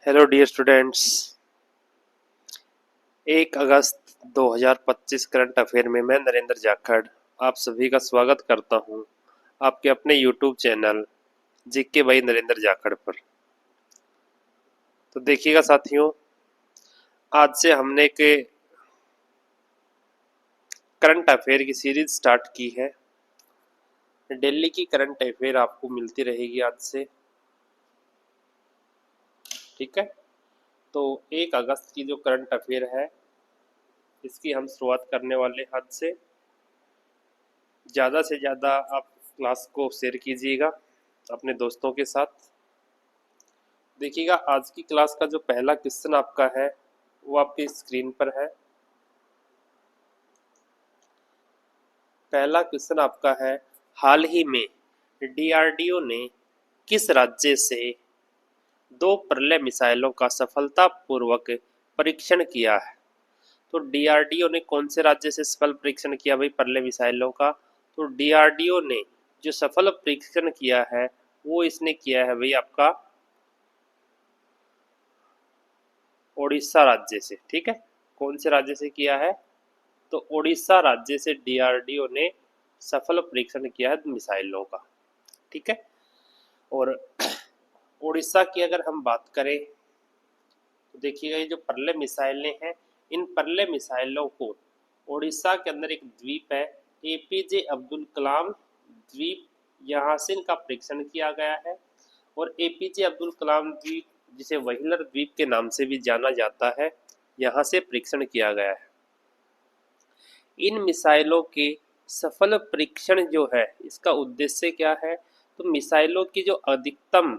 Hello dear students. 1 अगस्त 2025 current affair में मैं नरेंद्र जाखड़ आप सभी का स्वागत करता हूं आपके अपने YouTube channel GK by Narendra Jakhar पर। तो देखिएगा साथियों, आज से हमने के करंट अफेयर की सीरीज स्टार्ट की है। दिल्ली की करंट अफेयर आपको मिलती रहेगी आज से, ठीक है। तो 1 अगस्त की जो करंट अफेयर है इसकी हम शुरुआत करने वाले आज से ज़्यादा आप क्लास को शेयर कीजिएगा अपने दोस्तों के साथ। देखिएगा, आज की क्लास का जो पहला क्वेश्चन आपका है वो आपकी स्क्रीन पर है। पहला क्वेश्चन आपका है, हाल ही में डीआरडीओ ने किस राज्य से 2 प्रलय मिसाइलों का सफलतापूर्वक परीक्षण किया है? तो डीआरडीओ ने कौन से राज्य से सफल परीक्षण किया भाई प्रलय मिसाइलों का? तो डीआरडीओ ने जो सफल परीक्षण किया है वो इसने किया है भाई आपका ओडिशा राज्य से, ठीक है। कौन से राज्य से किया है? तो ओडिशा राज्य से डीआरडीओ ने सफल परीक्षण किया है मिसाइलों का, ठीक है। और ओडिशा की अगर हम बात करें तो देखिएगा, ये जो प्रलय मिसाइलें हैं इन प्रलय मिसाइलों को ओडिशा के अंदर एक द्वीप है एपीजे अब्दुल कलाम द्वीप, यहाँ से इनका परीक्षण किया गया है। और एपीजे अब्दुल कलाम द्वीप, जिसे व्हीलर द्वीप के नाम से भी जाना जाता है, यहाँ से परीक्षण किया गया है। इन मिसाइलों के सफल परीक्षण जो है इसका उद्देश्य क्या है? तो मिसाइलों की जो अधिकतम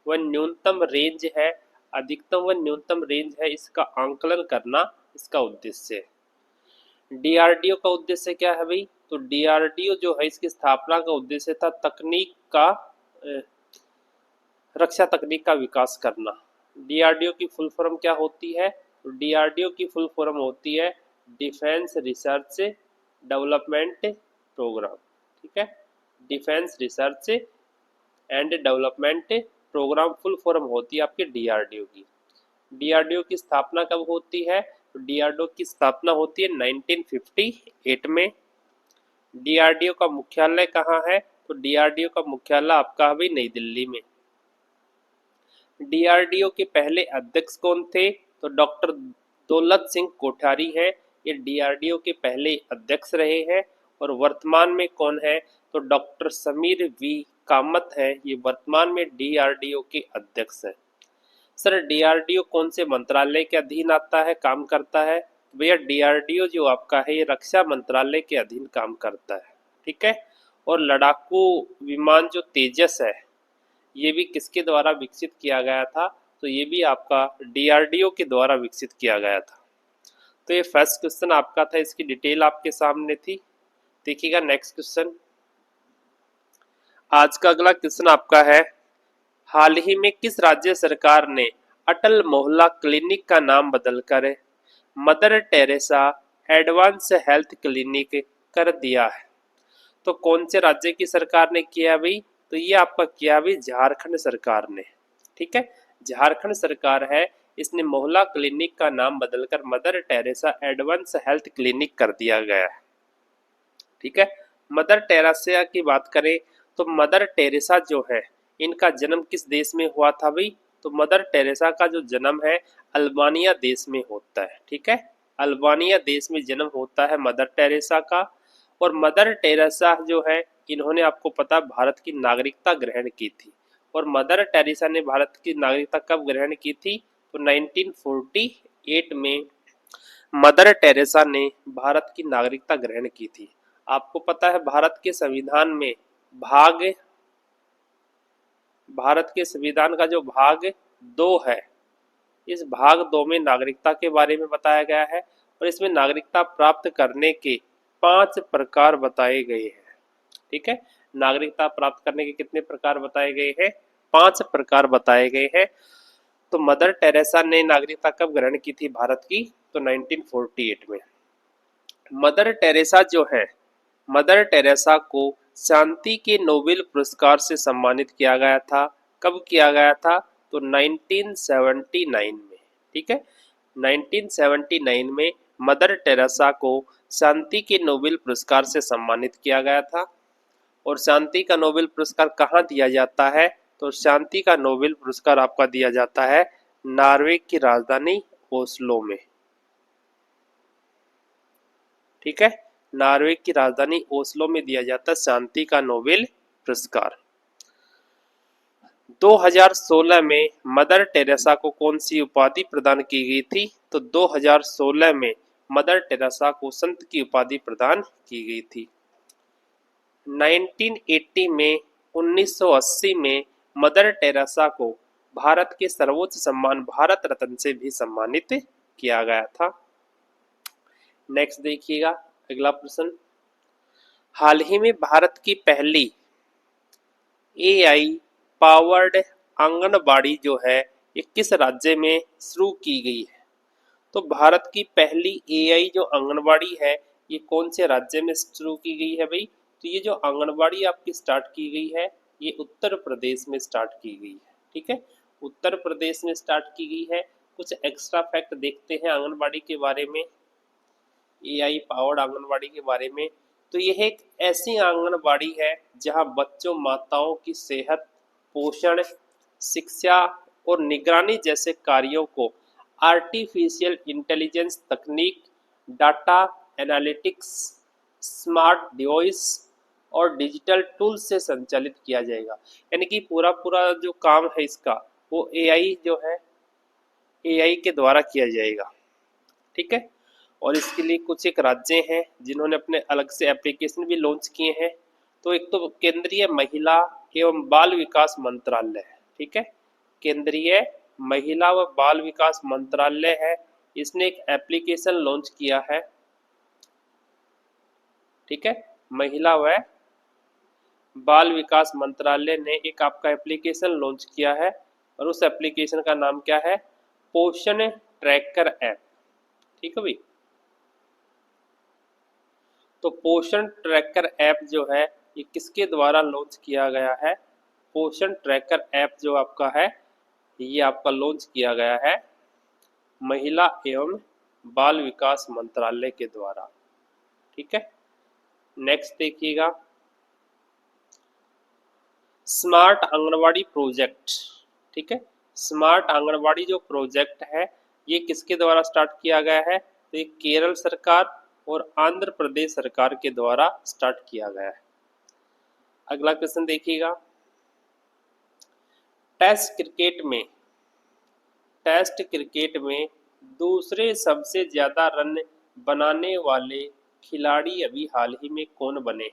व न्यूनतम रेंज है, अधिकतम व न्यूनतम रेंज है, इसका आंकलन करना इसका उद्देश्य है। डीआरडीओ का उद्देश्य क्या है भाई? तो डीआरडीओ जो है इसकी स्थापना का उद्देश्य था तकनीक का रक्षा तकनीक का विकास करना। डीआरडीओ की फुल फॉर्म क्या होती है? तो डीआरडीओ की फुल फॉर्म होती है डिफेंस रिसर्च डेवलपमेंट प्रोग्राम, ठीक है। Defence research and development programme full form होती है आपके डीआरडीओ की। डीआरडीओ की स्थापना कब होती है? तो डीआरडीओ की स्थापना होती है 1958 में। डीआरडीओ का मुख्यालय कहाँ है? तो डीआरडीओ का मुख्यालय आपका है नई दिल्ली में। डीआरडीओ के पहले अध्यक्ष कौन थे? तो डॉक्टर दौलत सिंह कोठारी है, ये डीआरडीओ के पहले अध्यक्ष रहे हैं। और वर्तमान में कौन है? तो डॉक्टर समीर वी कामत है, ये वर्तमान में डीआरडीओ के अध्यक्ष है। सर, डीआरडीओ कौन से मंत्रालय के अधीन आता है, काम करता है? भैया डीआरडीओ जो आपका है ये रक्षा मंत्रालय के अधीन काम करता है, ठीक है। और लड़ाकू विमान जो तेजस है ये भी किसके द्वारा विकसित किया गया था? तो ये भी आपका डीआरडीओ के द्वारा विकसित किया गया था। तो ये फर्स्ट क्वेश्चन आपका था, इसकी डिटेल आपके सामने थी। देखिएगा नेक्स्ट क्वेश्चन। आज का अगला क्वेश्चन आपका है, हाल ही में किस राज्य सरकार ने अटल मोहल्ला क्लिनिक का नाम बदलकर mother Teresa advance health clinic कर दिया है? तो कौन से राज्य की सरकार ने किया भाई? तो ये आपका किया भाई झारखंड सरकार ने, ठीक है। झारखंड सरकार है, इसने मोहल्ला क्लिनिक का नाम बदलकर mother Teresa advance health clinic कर दिया गया है, ठीक है। मदर टेरेसा की बात करें तो मदर टेरेसा जो है इनका जन्म किस देश में हुआ था भाई? तो मदर टेरेसा का जो जन्म है अल्बानिया देश में होता है, ठीक है। अल्बानिया देश में जन्म होता है मदर टेरेसा का। और मदर टेरेसा जो है इन्होंने, आपको पता, भारत की नागरिकता ग्रहण की थी। और मदर टेरेसा ने भारत की नागरिकता कब ग्रहण की थी? तो 1948 में मदर टेरेसा ने भारत की नागरिकता ग्रहण की थी। आपको पता है भारत के संविधान में भारत के संविधान का जो भाग 2 है, इस भाग 2 में नागरिकता के बारे में बताया गया है। और इसमें नागरिकता प्राप्त करने के 5 प्रकार बताए गए हैं, ठीक है। नागरिकता प्राप्त करने के कितने प्रकार बताए गए हैं? 5 प्रकार बताए गए हैं। तो मदर टेरेसा ने नागरिकता कब ग्रहण की थी भारत की? तो 1948 में। मदर टेरेसा जो है, मदर टेरेसा को शांति के नोबेल पुरस्कार से सम्मानित किया गया था। कब किया गया था? तो 1979 में, ठीक है, 1979 में मदर टेरेसा को शांति के नोबेल पुरस्कार से सम्मानित किया गया था। और शांति का नोबेल पुरस्कार कहाँ दिया जाता है? तो शांति का नोबेल पुरस्कार आपका दिया जाता है नॉर्वे की राजधानी ओस्लो में, ठीक है, नॉर्वे की राजधानी ओस्लो में दिया जाता है शांति का नोबेल पुरस्कार। 2016 में मदर टेरेसा को कौन सी उपाधि प्रदान की गई थी? तो 2016 में मदर टेरेसा को संत की उपाधि प्रदान की गई थी। 1980 में 1980 में मदर टेरेसा को भारत के सर्वोच्च सम्मान भारत रत्न से भी सम्मानित किया गया था। नेक्स्ट देखिएगा अगला प्रश्न, हाल ही में भारत की पहली एआई पावर्ड आंगनबाड़ी जो है ये किस राज्य में शुरू की गई है? तो भारत की पहली एआई जो आंगनबाड़ी है ये कौन से राज्य में शुरू की गई है भाई? तो ये जो आंगनबाड़ी आपकी स्टार्ट की गई है ये उत्तर प्रदेश में स्टार्ट की गई है, ठीक है, उत्तर प्रदेश में स्टार्ट की गई है। कुछ एक्स्ट्रा फैक्ट देखते हैं आंगनबाड़ी के बारे में, एआई पावर्ड आंगनबाड़ी के बारे में। तो यह एक ऐसी आंगनबाड़ी है जहां बच्चों माताओं की सेहत, पोषण, शिक्षा और निगरानी जैसे कार्यों को आर्टिफिशियल इंटेलिजेंस तकनीक, डाटा एनालिटिक्स, स्मार्ट डिवाइस और डिजिटल टूल से संचालित किया जाएगा। यानी कि पूरा पूरा जो काम है इसका वो एआई जो है एआई के द्वारा किया जाएगा, ठीक है। और इसके लिए कुछ एक राज्य हैं जिन्होंने अपने अलग से एप्लीकेशन भी लॉन्च किए हैं। तो एक तो केंद्रीय महिला एवं बाल विकास मंत्रालय है, ठीक है, केंद्रीय महिला व बाल विकास मंत्रालय है, इसने एक एप्लीकेशन लॉन्च किया है, ठीक है, महिला व बाल विकास मंत्रालय ने एक आपका एप्लीकेशन लॉन्च किया है और उस एप्लीकेशन का नाम क्या है? पोषण ट्रैकर ऐप, ठीक है भाई। तो पोषण ट्रैकर ऐप जो है ये किसके द्वारा लॉन्च किया गया है? पोषण ट्रैकर ऐप जो आपका है ये आपका लॉन्च किया गया है महिला एवं बाल विकास मंत्रालय के द्वारा, ठीक है। नेक्स्ट देखिएगा, स्मार्ट आंगनवाड़ी प्रोजेक्ट, ठीक है, स्मार्ट आंगनवाड़ी जो प्रोजेक्ट है ये किसके द्वारा स्टार्ट किया गया है? तो ये केरल सरकार और आंध्र प्रदेश सरकार के द्वारा स्टार्ट किया गया है। अगला क्वेश्चन देखिएगा, टेस्ट क्रिकेट में दूसरे सबसे ज्यादा रन बनाने वाले खिलाड़ी अभी हाल ही में कौन बने?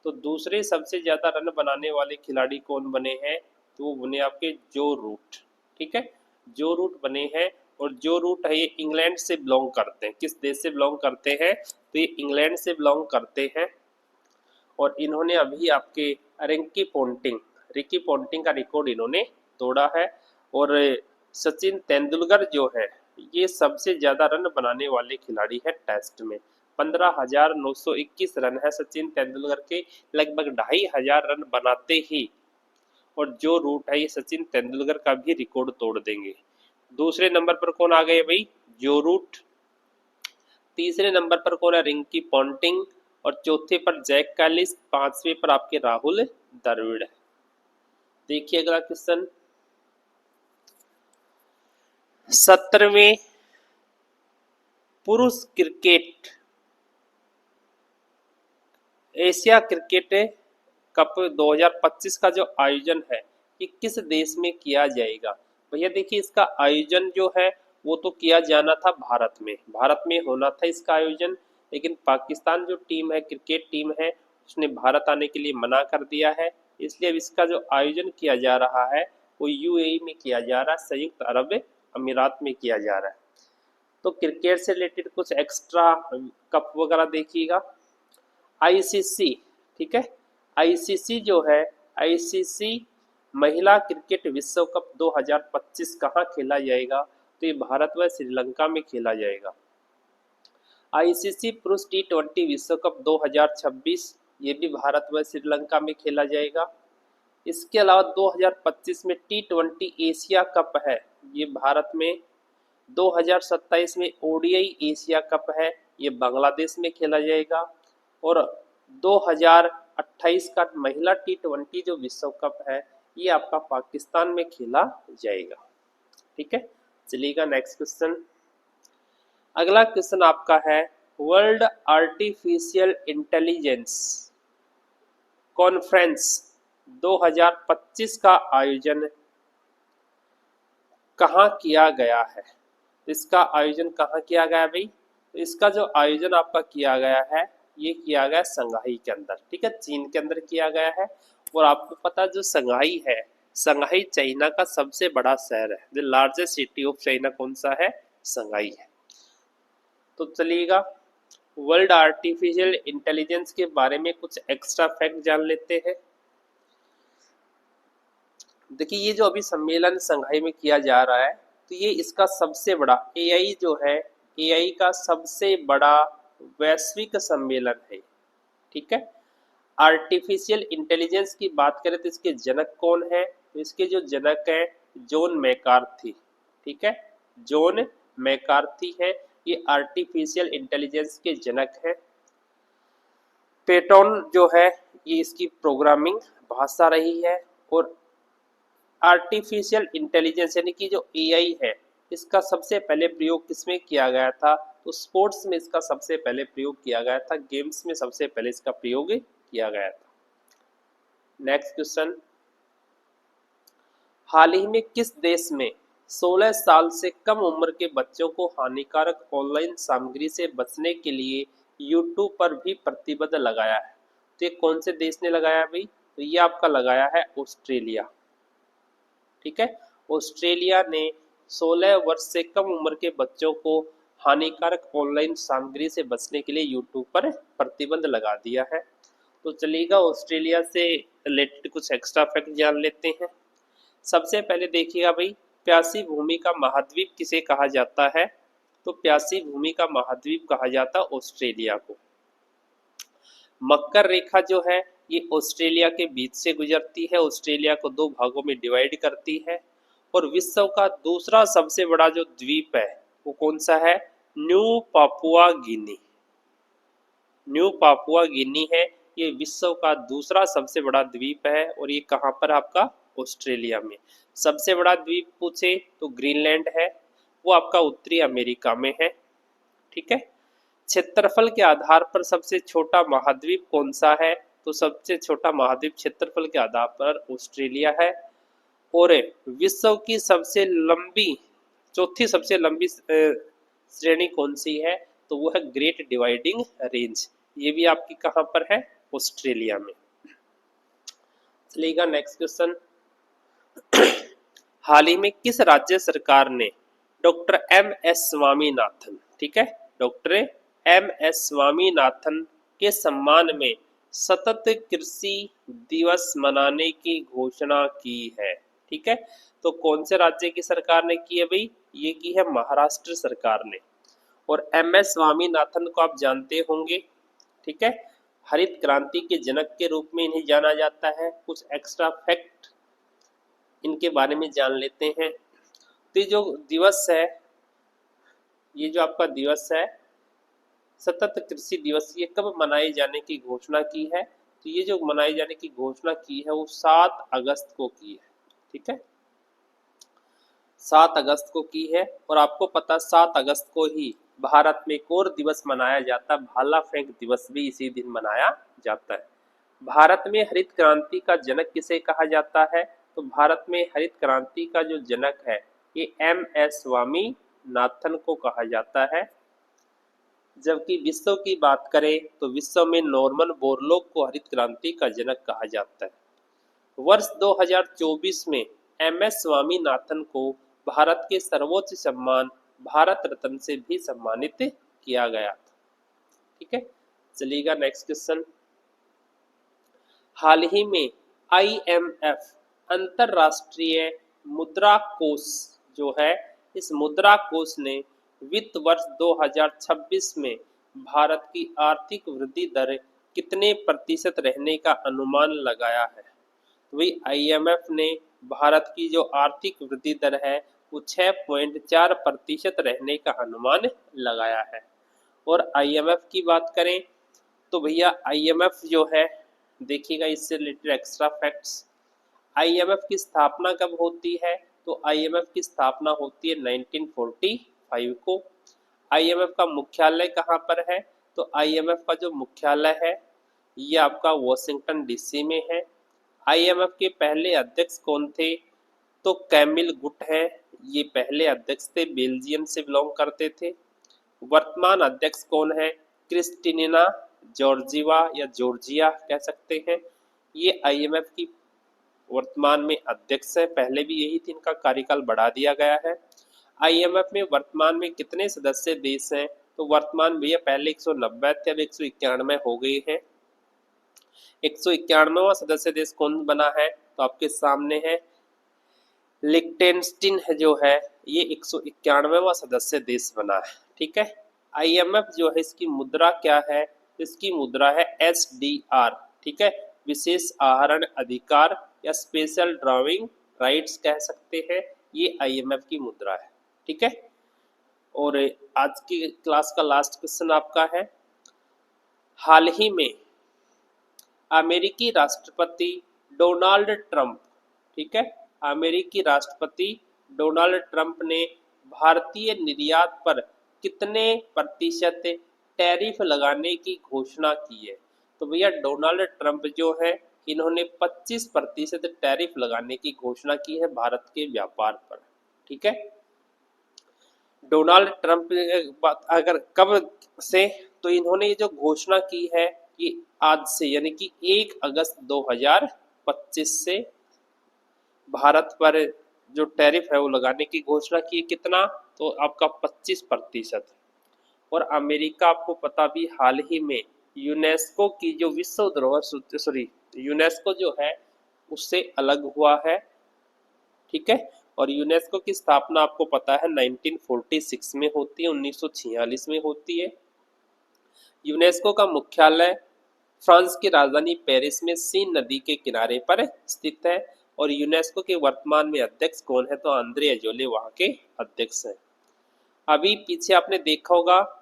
तो दूसरे सबसे ज्यादा रन बनाने वाले खिलाड़ी कौन बने हैं? तो वो बने आपके जो रूट, ठीक है, जो रूट बने हैं। और जो रूट है ये इंग्लैंड से बिलोंग करते हैं। किस देश से बिलोंग करते हैं? तो ये इंग्लैंड से बिलोंग करते हैं। और इन्होंने अभी आपके रिकी पोंटिंग का रिकॉर्ड इन्होंने तोड़ा है। और सचिन तेंदुलकर जो है ये सबसे ज्यादा रन बनाने वाले खिलाड़ी है टेस्ट में। 15,921 रन है सचिन तेंदुलकर के, लगभग 2,500 रन बनाते ही और जो रूट है ये सचिन तेंदुलकर का भी रिकॉर्ड तोड़ देंगे। दूसरे नंबर पर कौन आ गए भाई? जो रूट। तीसरे नंबर पर कौन है? रिंकी पॉन्टिंग। और चौथे पर जैक कैलिस। पांचवें पर आपके राहुल द्रविड़। देखिए अगला क्वेश्चन, 17वें पुरुष क्रिकेट एशिया क्रिकेट कप 2025 का जो आयोजन है ये किस देश में किया जाएगा? भैया देखिए इसका आयोजन जो है वो तो किया जाना था भारत में होना था इसका आयोजन, लेकिन पाकिस्तान जो टीम है, क्रिकेट टीम है, उसने भारत आने के लिए मना कर दिया है। इसलिए अब इसका जो आयोजन किया जा रहा है वो यूएई में किया जा रहा है, संयुक्त अरब अमीरात में किया जा रहा है। तो क्रिकेट से रिलेटेड कुछ एक्स्ट्रा कप वगैरह देखिएगा। आईसीसी, ठीक है, आईसीसी जो है आईसीसी महिला क्रिकेट विश्व कप 2025 कहाँ खेला जाएगा? तो ये भारत व श्रीलंका में खेला जाएगा। आईसीसी पुरुष T20 विश्व कप 2026 ये भी भारत व श्रीलंका में खेला जाएगा। इसके अलावा 2025 में T20 एशिया कप है, ये भारत में। 2027 में ओडीआई एशिया कप है, ये बांग्लादेश में खेला जाएगा। और 2028 का महिला T20 जो विश्व कप है, ये आपका पाकिस्तान में खेला जाएगा। ठीक है, चलिएगा नेक्स्ट क्वेश्चन। अगला क्वेश्चन आपका है, वर्ल्ड आर्टिफिशियल इंटेलिजेंस कॉन्फ्रेंस 2025 का आयोजन कहाँ किया गया है? इसका आयोजन कहाँ किया गया भाई? तो इसका जो आयोजन आपका किया गया है, ये किया गया संघाई के अंदर। ठीक है, चीन के अंदर किया गया है। और आपको पता है जो संघाई है, संघाई चाइना का सबसे बड़ा शहर है। The largest city of China कौन सा है? संघाई है। तो चलिएगा, वर्ल्ड आर्टिफिशियल इंटेलिजेंस के बारे में कुछ एक्स्ट्रा फैक्ट जान लेते हैं। देखिए, ये जो अभी सम्मेलन संघाई में किया जा रहा है, तो ये इसका सबसे बड़ा एआई जो है, एआई का सबसे बड़ा वैश्विक सम्मेलन है। ठीक है, आर्टिफिशियल इंटेलिजेंस की बात करें तो इसके जनक कौन है? तो इसके जो जनक है जॉन मैकार्थी। ठीक है, जॉन मैकार्थी है, ये आर्टिफिशियल इंटेलिजेंस के जनक है। पेटोन जो है, ये इसकी प्रोग्रामिंग भाषा रही है। और आर्टिफिशियल इंटेलिजेंस यानी कि जो एआई है, इसका सबसे पहले प्रयोग किसमें किया गया था? तो स्पोर्ट्स में इसका सबसे पहले प्रयोग किया गया था, गेम्स में सबसे पहले इसका प्रयोग किया गया था। नेक्स्ट क्वेश्चन, हाल ही में किस देश में 16 साल से कम उम्र के बच्चों को हानिकारक ऑनलाइन सामग्री से बचने के लिए यूट्यूब पर भी प्रतिबंध लगाया है? तो ये कौन से देश ने लगाया भाई? तो ये आपका लगाया है ऑस्ट्रेलिया। ठीक है, ऑस्ट्रेलिया ने 16 वर्ष से कम उम्र के बच्चों को हानिकारक ऑनलाइन सामग्री से बचने के लिए यूट्यूब पर प्रतिबंध लगा दिया है। तो चलिएगा, ऑस्ट्रेलिया से रिलेटेड कुछ एक्स्ट्रा फैक्ट जान लेते हैं। सबसे पहले देखिएगा भाई, प्यासी भूमि का महाद्वीप किसे कहा जाता है? तो प्यासी भूमि का महाद्वीप कहा जाता है ऑस्ट्रेलिया को। मकर रेखा जो है, ये ऑस्ट्रेलिया के बीच से गुजरती है, ऑस्ट्रेलिया को दो भागों में डिवाइड करती है। और विश्व का दूसरा सबसे बड़ा जो द्वीप है, वो कौन सा है? न्यू पापुआ गिनी। न्यू पापुआ गिनी है, ये विश्व का दूसरा सबसे बड़ा द्वीप है। और ये कहाँ पर? आपका ऑस्ट्रेलिया में। सबसे बड़ा द्वीप पूछे तो ग्रीनलैंड है, वो आपका उत्तरी अमेरिका में है। ठीक है, क्षेत्रफल के आधार पर सबसे छोटा महाद्वीप कौन सा है? तो सबसे छोटा महाद्वीप क्षेत्रफल के आधार पर ऑस्ट्रेलिया है। और विश्व की सबसे लंबी, चौथी सबसे लंबी श्रेणी कौन सी है? तो वो है ग्रेट डिवाइडिंग रेंज। ये भी आपकी कहाँ पर है? ऑस्ट्रेलिया में। चलिएगा नेक्स्ट क्वेश्चन, हाल ही में किस राज्य सरकार ने डॉक्टर एम.एस. स्वामीनाथन, ठीक है, डॉक्टर एम.एस. स्वामीनाथन के सम्मान में सतत कृषि दिवस मनाने की घोषणा की है? ठीक है, तो कौन से राज्य की सरकार ने की है भाई? ये की है महाराष्ट्र सरकार ने। और एम.एस. स्वामीनाथन को आप जानते होंगे। ठीक है, हरित क्रांति के जनक के रूप में इन्हें जाना जाता है। कुछ एक्स्ट्रा फैक्ट इनके बारे में जान लेते हैं। तो ये जो दिवस है, ये जो आपका दिवस है सतत कृषि दिवस, ये कब मनाए जाने की घोषणा की है? तो ये जो मनाए जाने की घोषणा की है वो 7 अगस्त को की है। ठीक है, 7 अगस्त को की है। और आपको पता 7 अगस्त को ही भारत में एक और दिवस मनाया जाता है, भाला फेंक दिवस भी इसी दिन मनाया जाता है। भारत में हरित क्रांति का जनक किसे कहा जाता है? तो भारत में हरित क्रांति का जो जनक है ये एम.एस. स्वामीनाथन को कहा जाता है। जबकि विश्व की बात करें तो विश्व में नॉर्मन बोरलॉग को हरित क्रांति का जनक कहा जाता है। वर्ष 2024 में एम.एस. स्वामीनाथन को भारत के सर्वोच्च सम्मान भारत रत्न से भी सम्मानित किया गया था। ठीक है, चलिएगा नेक्स्ट क्वेश्चन, हाल ही में IMF अंतरराष्ट्रीय मुद्रा कोष जो है, इस मुद्रा कोष ने वित्त वर्ष 2026 में भारत की आर्थिक वृद्धि दर कितने प्रतिशत रहने का अनुमान लगाया है? तो भाई IMF ने भारत की जो आर्थिक वृद्धि दर है वो 6.4% रहने का अनुमान लगाया है। और IMF की बात करें तो भैया IMF जो है, देखिएगा इससे रिलेटेड एक्स्ट्रा फैक्ट्स। IMF की स्थापना कब होती है? तो IMF की स्थापना होती है 1945 को। IMF का मुख्यालय कहाँ पर है? तो IMF का जो मुख्यालय है ये आपका वॉशिंगटन DC में है। IMF के पहले अध्यक्ष कौन थे? तो कैमिल गुट है, ये पहले अध्यक्ष थे, बेल्जियम से बिलोंग करते थे। वर्तमान अध्यक्ष कौन है? क्रिस्टिना जॉर्जीवा या जॉर्जिया कह सकते हैं, ये IMF की वर्तमान में अध्यक्ष है। पहले भी यही थी, इनका कार्यकाल बढ़ा दिया गया है। IMF में वर्तमान में कितने सदस्य देश हैं? तो वर्तमान भैया पहले 190 थे, अब 191 हो गए हैं। 191वां सदस्य देश कौन बना है? तो आपके सामने है लिक्टेनस्टीन है जो है, ये 191वां सदस्य देश बना है। ठीक है। IMF जो है इसकी मुद्रा क्या है? इसकी मुद्रा है SDR। ठीक है, विशेष आहरण अधिकार या स्पेशल ड्राइंग राइट्स कह सकते हैं, ये IMF की मुद्रा है। ठीक है। और आज की क्लास का लास्ट क्वेश्चन आपका है, हाल ही में अमेरिकी राष्ट्रपति डोनाल्ड ट्रंप, ठीक है, अमेरिकी राष्ट्रपति डोनाल्ड ट्रंप ने भारतीय निर्यात पर कितने प्रतिशत टैरिफ लगाने की घोषणा की है? तो भैया डोनाल्ड ट्रंप जो है इन्होंने 25% टैरिफ लगाने की घोषणा की है भारत के व्यापार पर। ठीक है। डोनाल्ड ट्रंप बात अगर कब से, तो इन्होंने ये जो घोषणा की है कि आज से यानी कि 1 अगस्त 2025 से भारत पर जो टैरिफ है वो लगाने की घोषणा की। कितना? तो आपका 25%। और अमेरिका आपको पता भी हाल ही में यूनेस्को की जो विश्व धरोहर यूनेस्को जो है उससे अलग हुआ है। ठीक है। और यूनेस्को की स्थापना आपको पता है 1946 में होती है, 1946 में होती है। यूनेस्को का मुख्यालय फ्रांस की राजधानी पेरिस में सीन नदी के किनारे पर स्थित है। और यूनेस्को के वर्तमान में अध्यक्ष कौन है? तो आंद्रे अजोले वहां के अध्यक्ष हैं। अभी पीछे आपने देखा होगा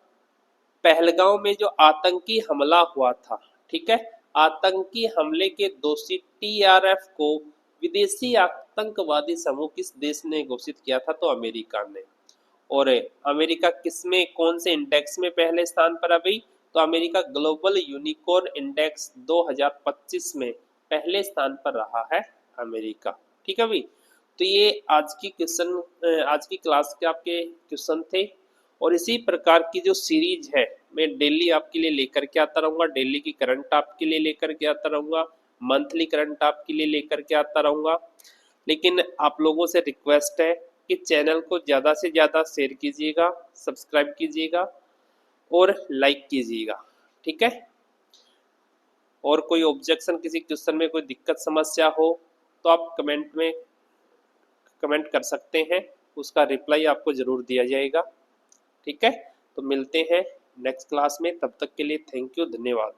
पहलगांव में जो आतंकी हमला हुआ था, ठीक है, आतंकी हमले के दोषी TRF को विदेशी आतंकवादी समूह किस देश ने घोषित किया था? तो अमेरिका ने। और अमेरिका किसमें, कौन से इंडेक्स में पहले स्थान पर? अभी तो अमेरिका ग्लोबल यूनिकॉर्न इंडेक्स 2025 में पहले स्थान पर रहा है अमेरिका। ठीक है भाई। तो ये आज की क्लास के आपके क्वेश्चन थे। और इसी प्रकार की जो सीरीज है मैं डेली आपके लिए लेकर के आता रहूँगा। डेली की करंट आपके लिए लेकर के आता रहूँगा, मंथली करंट आपके लिए लेकर के आता रहूँगा। लेकिन आप लोगों से रिक्वेस्ट है कि चैनल को ज़्यादा से ज़्यादा शेयर कीजिएगा, सब्सक्राइब कीजिएगा और लाइक कीजिएगा। ठीक है। और कोई ऑब्जेक्शन, किसी क्वेश्चन में कोई दिक्कत समस्या हो तो आप कमेंट कर सकते हैं, उसका रिप्लाई आपको ज़रूर दिया जाएगा। ठीक है। तो मिलते हैं नेक्स्ट क्लास में, तब तक के लिए थैंक यू, धन्यवाद।